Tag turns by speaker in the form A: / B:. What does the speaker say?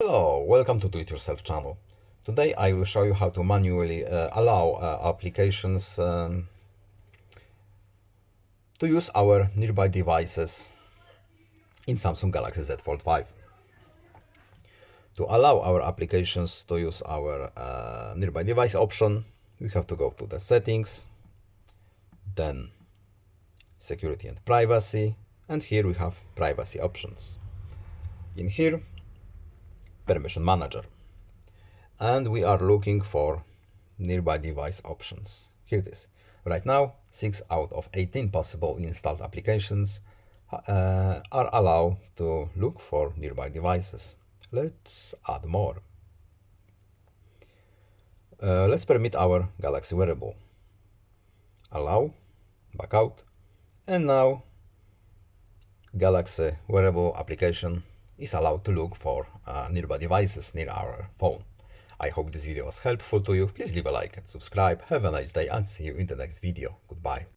A: Hello, welcome to Do It Yourself channel. Today I will show you how to manually allow applications to use our nearby devices in Samsung Galaxy Z Fold5. To allow our applications to use our nearby device option, we have to go to the settings, then security and privacy, and here we have privacy options. In here, permission manager. And we are looking for nearby device options. Here it is. Right now, 6 out of 18 possible installed applications are allowed to look for nearby devices. Let's add more. Let's permit our Galaxy wearable. Allow, back out, and now Galaxy wearable application is allowed to look for nearby devices near our phone. I hope this video was helpful to you. Please leave a like and subscribe. Have a nice day and see you in the next video. Goodbye.